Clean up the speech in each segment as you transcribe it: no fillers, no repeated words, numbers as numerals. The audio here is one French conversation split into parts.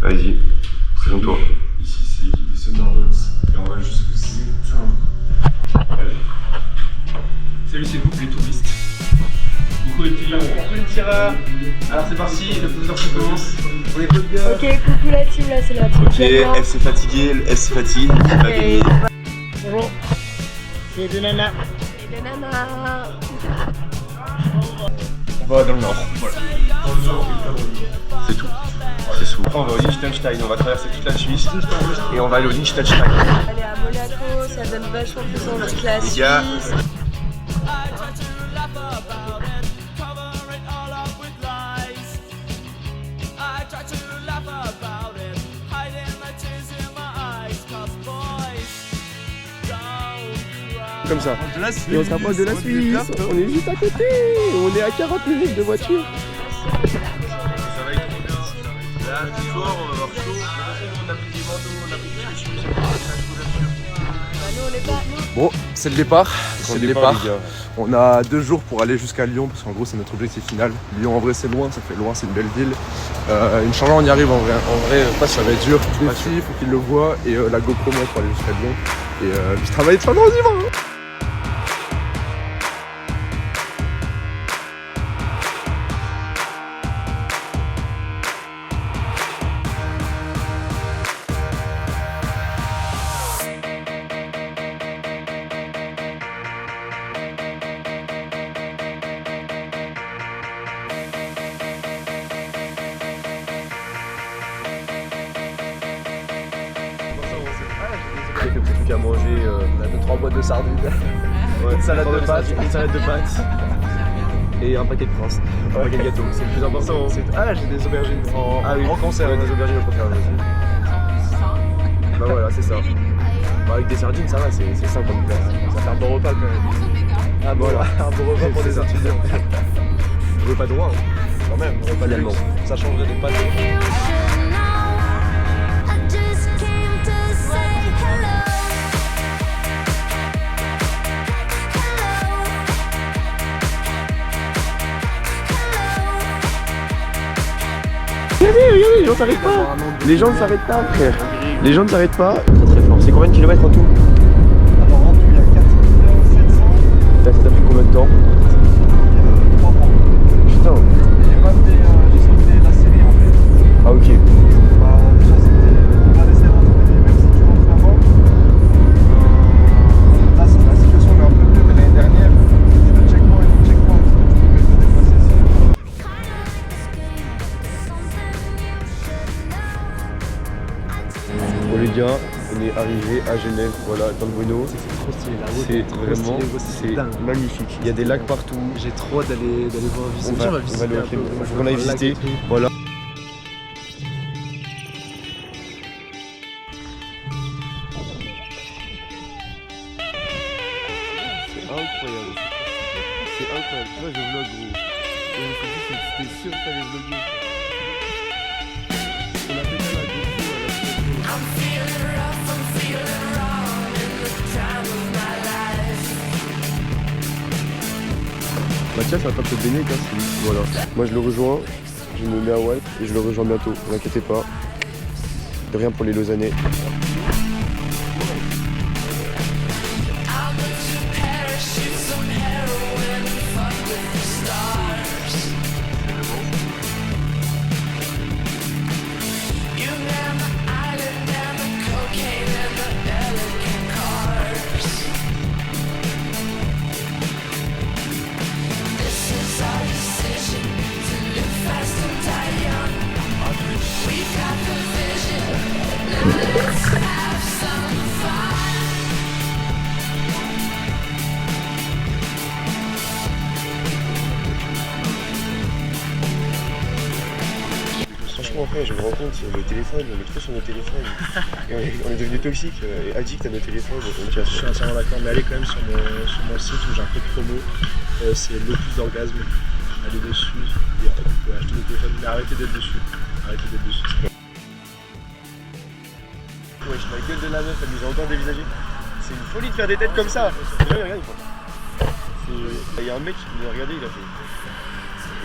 Vas-y, présente-toi. Ici c'est l'équipe des Thunderbirds et on va juste s'éteindre. Salut, c'est nous les touristes. Beaucoup de tireurs. Alors c'est parti, le pouvoir se commence. On est good gars. Ok, coucou la team, là c'est la team. Ok, FC fatigué, le FC fatigue, il va gagner. Bonjour. C'est des nanas. Et des nanas. On va dans le nord. Voilà. C'est tout. C'est tout. Après on va au Liechtenstein, on va traverser toute la Suisse et on va aller au Liechtenstein. Aller à Monaco, ça donne vachement plus envie que la Les gars. Suisse. Comme ça. Et on se rapproche de la Suisse. On est juste à côté. On est à 40 minutes de voiture. Ça va être trop bien. Là, ce soir, on va avoir chaud. On a pris des manteaux, on a pris des chemises, on a pris des couvertures. Bon, c'est le départ. C'est le départ. On a 2 jours pour aller jusqu'à Lyon parce qu'en gros c'est notre objectif final. Lyon en vrai c'est loin, ça fait loin, c'est une belle ville. Inch'Allah on y arrive en vrai pas ça va être dur. Les filles, il faut qu'ils le voient et la GoPro moi pour aller jusqu'à Lyon. Et puis je travaille de fin on y va. J'ai quelques petits trucs à manger, on a 2-3 boîtes de sardines, une salade de pâtes et un paquet de princes, un paquet de gâteaux. C'est le plus important. Ah, j'ai des aubergines en conserve, des aubergines en conserve aussi. Bah voilà, c'est ça. Bah, avec des sardines, ça va, c'est simple comme plat. Ça fait un bon repas quand même. Ah bon, voilà, un bon repas pour les étudiants. Je veux pas droit, hein. Quand même, repas d'allemand. Ça changerait des pâtes. Regardez, les gens s'arrêtent pas. Les gens ne s'arrêtent pas, frère. Les gens ne s'arrêtent pas. Très très fort. C'est combien de kilomètres en tout? Alors rendu il y a 4700. Ça t'a pris combien de temps? 3 mois. Putain. J'ai sauté la série en fait. Ah ok. Bah, déjà on va laisser rentrer, même si tu rentres avant. Là la situation est un peu mieux, mais l'année dernière, c'était le checkpoint, tu pouvais te déplacer si. Bon les gars, on est arrivé à Genève, voilà, dans le Bueno. C'est trop stylé, la route C'est vraiment, c'est magnifique. Il y a des lacs partout. J'ai trop hâte d'aller voir visiter. On va aller au film. On aille visiter. Voilà. C'est incroyable. C'est incroyable. Tu vois, je vlog gros. Et on s'est dit, c'était sûr que t'allais vlogger. On a fait ça la GoPro à la Mathias va pas te baigner quand c'est. Voilà. Moi je le rejoins, je me mets à White et je le rejoins bientôt. Ne vous inquiétez pas. De rien pour les Lausanais. Franchement, après, je me rends compte, le téléphone, on est trop sur nos téléphones. On est devenu toxique et addict à nos téléphones. Je suis entièrement d'accord, mais allez quand même sur mon site où j'ai un code promo, c'est le plus d'orgasme. Allez dessus et après vous pouvez acheter des téléphones, mais arrêtez d'être dessus. Arrêtez d'être dessus. Wesh, la gueule de la meuf, elle nous a encore dévisagé. C'est une folie de faire des têtes comme ça. Regarde, il y a un mec qui nous a regardé,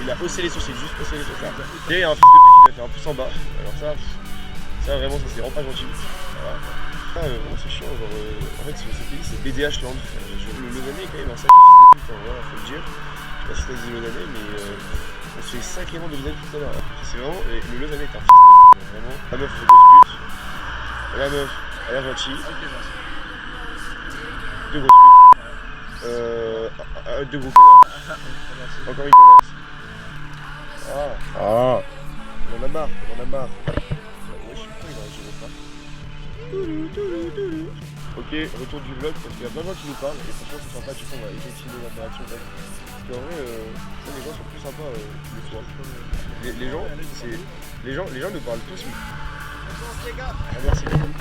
il a haussé les sourcils, juste haussé les sourcils. Et il y a un fils de pute qui lui a fait un pouce en bas. Alors ça, Ça vraiment, ça c'est vraiment pas gentil. Voilà. Ah, vraiment c'est chiant, genre en fait ce pays c'est BDH Land. Le Lausanais est quand même un sacré fils de pute, hein, voilà, faut le dire. Je sais pas si t'as dit Lausanais, mais on se fait sacrément de Lausanais tout à l'heure. C'est vraiment, le Lausanais est un fils de pute, vraiment. La meuf c'est une grosse pute. La meuf, elle a gentille. Deux grosses putes. Deux gros connards. Encore une connasse. Ah. On en a marre, on en a marre. Ouais, je suis con, il a réussi pas. Ok, retour du vlog parce qu'il y a plein de gens qui nous parlent et franchement c'est sympa, du coup on va continuer l'interaction. Parce qu'en vrai, les gens sont plus sympas le soir. Les gens nous parlent tous. Ah, merci beaucoup.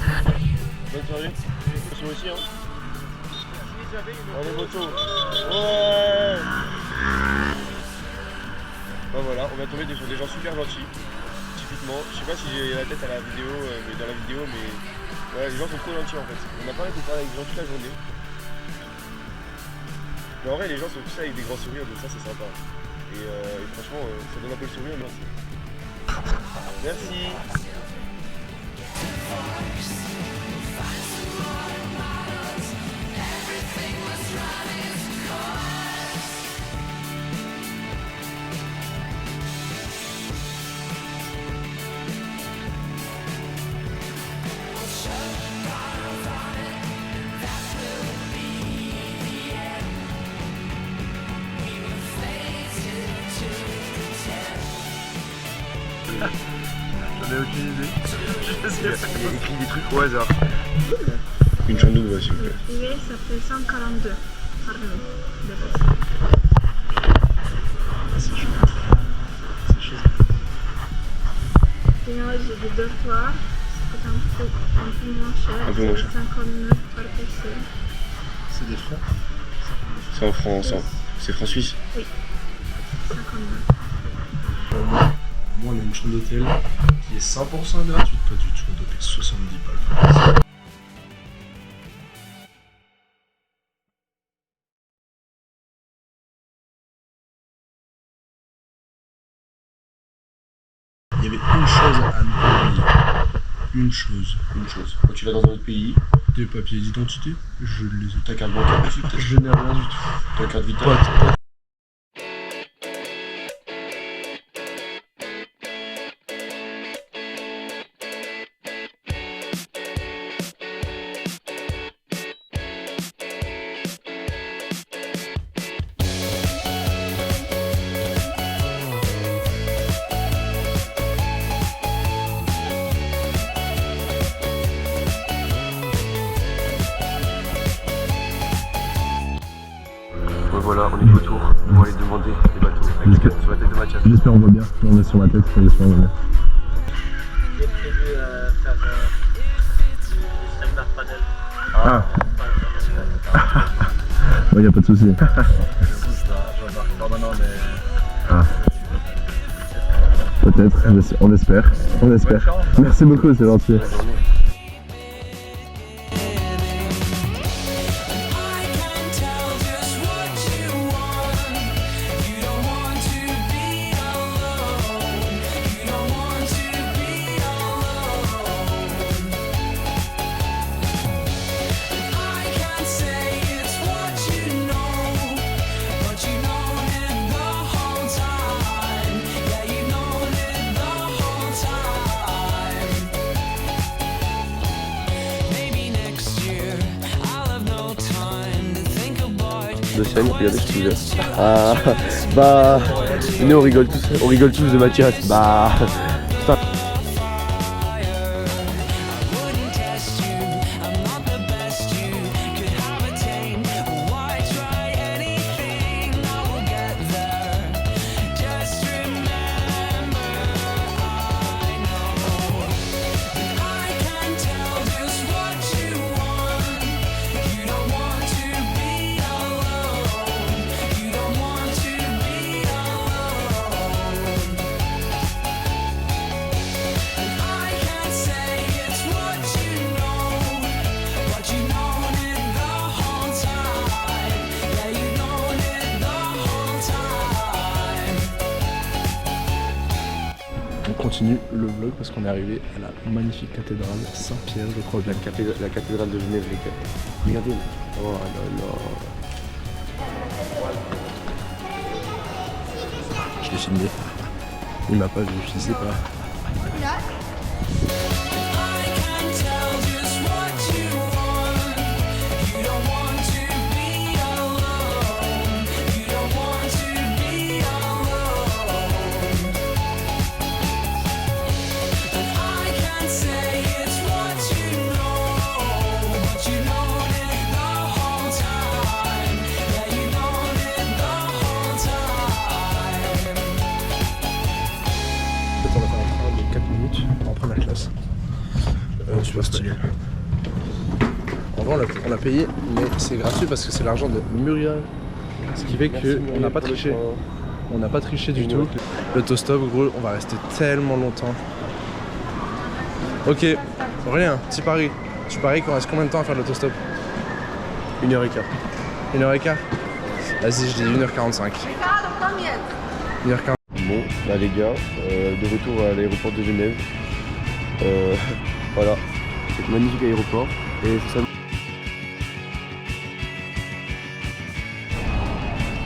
Bonne soirée. Moi aussi hein. On est moto. Ouais. Bon voilà, on va tomber sur des gens super gentils. Typiquement, je sais pas si j'ai la tête à la vidéo, mais dans la vidéo, mais voilà, les gens sont trop gentils en fait. On n'a pas arrêté de parler avec les gens toute la journée. Mais en vrai, les gens sont tous là avec des grands sourires, donc ça c'est sympa. Et franchement, ça donne un peu le sourire, merci. Merci. J'en ai aucune idée. Je sais pas. Il a écrit des trucs au hasard. Une chambre d'ouvre s'il vous plaît. privé s'appelle 142 armée de base. C'est chaud. C'est chaud. Sinon, j'ai des dortoirs, c'est un peu moins cher. Un peu moins cher. 59 par personne. C'est des francs. C'est en France, c'est franc suisse. Oui, 59. Moi, on a une chambre d'hôtel qui est 100% gratuite, pas du tout. On doit payer 70 balles. Il y avait une chose à ne pas oublier. Une chose. Quand tu vas dans un autre pays, Des papiers d'identité, je les ai. ta carte bancaire dessus, peut-être. Je n'ai rien du tout. Ta carte vitale. Pote. Voilà, on est de retour pour aller demander des bateaux sur la tête de Mathias. J'espère on voit bien. On est sur ma tête, j'espère on voit bien. J'ai prévu faire du stand-up paddle. Ah. Ouais, y'a pas de soucis. Je vais pas maintenant, mais. Ah. Peut-être, on espère. Merci beaucoup, c'est gentil. De scène, regardez ce qu'il fait. Ah, bah, venez, on rigole tous de Mathias. Bah, putain. continue le vlog parce qu'on est arrivé à la magnifique cathédrale Saint-Pierre, je crois bien. La cathédrale de Genève, les gars. Regardez. Oh là là. Je l'ai filmé. Il m'a pas vu, je sais pas. On a fait un train de 4 minutes en première classe. Super stylé. En vrai on l'a payé, mais c'est gratuit parce que c'est l'argent de Muriel. Ce qui fait qu'on n'a pas triché. On n'a pas triché du tout. L'autostop, gros, on va rester tellement longtemps. Ok, Aurélien, petit pari. Tu paries qu'on reste combien de temps à faire l'autostop? 1h15. 1h15? Vas-y, je dis 1h45. 1h45. Bon, là les gars, de retour à l'aéroport de Genève. Voilà, c'est magnifique aéroport. Et c'est ça.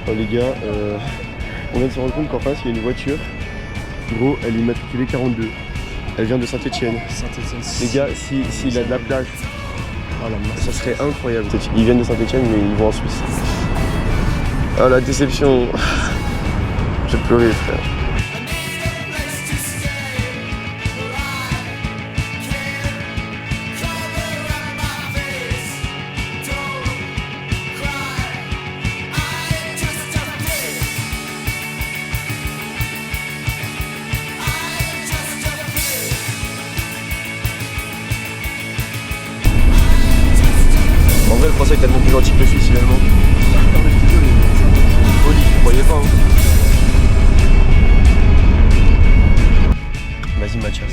Oh, les gars, on vient de se rendre compte qu'en face il y a une voiture. Gros, elle est immatriculée 42. Elle vient de Saint-Etienne. Les gars, s'il a de la plage, ça serait incroyable. Ils viennent de Saint-Etienne mais ils vont en Suisse. Ah la déception. J'ai pleuré frère. En vrai le français est tellement plus gentil que le suisse finalement. Poli, vous croyez pas hein. Vas-y Mathias.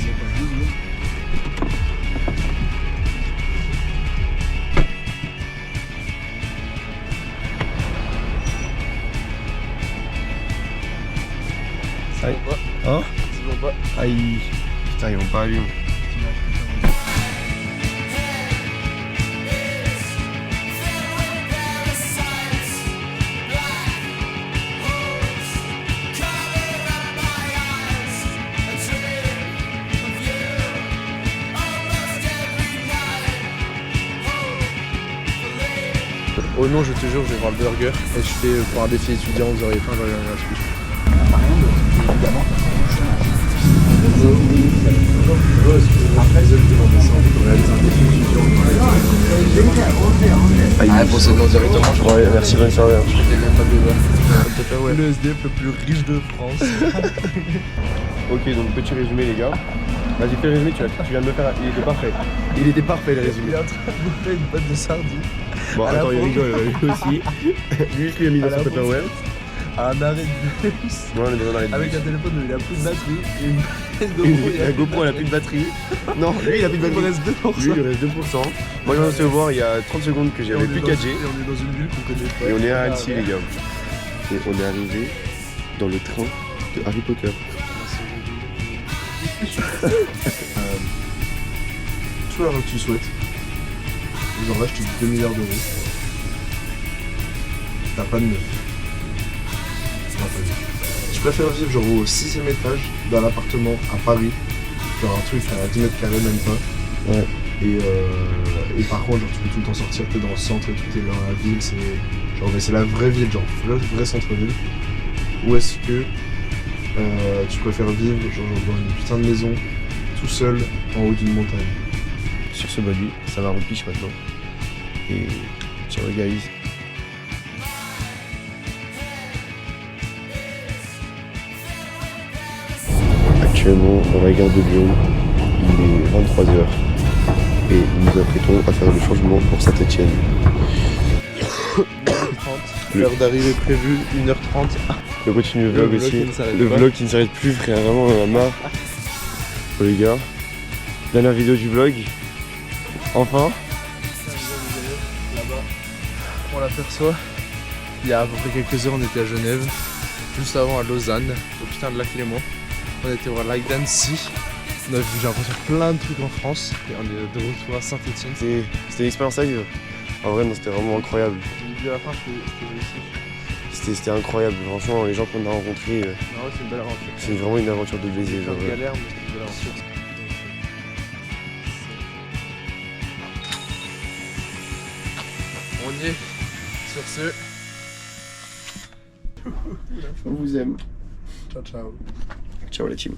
Aïe. Hein? Aïe. Putain ils vont pas à Lyon. Oh non, je te jure, je vais voir le burger et je fais pour un défi étudiant, vous aurez faim, j'aurai un gratuit. Ah, procédons directement, je crois. Ouais, merci, bonne soirée. Le SDF le plus riche de France. Ok, donc petit résumé, les gars. Vas-y, fais le résumé, tu viens de me faire. Il était parfait. Il était parfait, le résumé. Il est en train de bouffer une boîte de sardines. Bon, À la attends, il pompe. rigole, lui aussi. Lui, il a mis dans À la son pompe. Tupperware. À un arrêt de bus. Moi, on est dans un arrêt de Avec bus. un téléphone où il a plus de batterie et une La GoPro, elle a plus de batterie. Non, lui, il a plus de Il me batterie. reste 2%. Lui, il reste 2%. Moi, je viens de se voir il y a 30 secondes que j'avais plus 4G. Et on est dans une ville qu'on connaît pas. Et on est à Annecy, les gars. Et on est arrivé dans le train de Harry Potter. Tout l'argent que tu souhaites. Genre là, je te dis 2 milliards d'euros. T'as pas de neuf. T'as pas de neuf. Je préfère vivre genre au 6ème étage d'un appartement à Paris. Genre un truc à 10 mètres carrés, même pas. Ouais. Et par contre, genre, tu peux tout le temps sortir, t'es dans le centre et tout est dans la ville. C'est genre, mais c'est la vraie ville, genre vrai centre-ville. Ou est-ce que tu préfères vivre genre dans une putain de maison, tout seul, en haut d'une montagne? Sur ce body, ça va repiche maintenant. Et ciao les guys. Actuellement dans la gare de Lyon, il est 23h et nous nous apprêtons à faire le changement pour Saint-Etienne. L'heure d'arrivée prévue, 1h30. On continue le vlog aussi. qui ne s'arrête Le pas. vlog qui ne s'arrête plus, frère, vraiment on en a marre. Oh, les gars, dernière vidéo du vlog. Enfin. Là-bas, on l'aperçoit. Il y a à peu près quelques heures, on était à Genève. Juste avant à Lausanne, au putain de lac Léman. On a été voir Like Dancy. On a vu, j'ai l'impression, plein de trucs en France. Et on est de retour à Saint-Etienne. C'était une expérience à vivre. En vrai, non, c'était vraiment incroyable. Du début à la fin, c'était réussi. C'était incroyable. Franchement, les gens qu'on a rencontrés, Non, ouais, c'est une belle aventure. c'est vraiment une aventure de baiser. Genre, Une galère, mais c'est une belle aventure. On y est. Sur ce, on vous aime. ciao ciao. Ciao la team.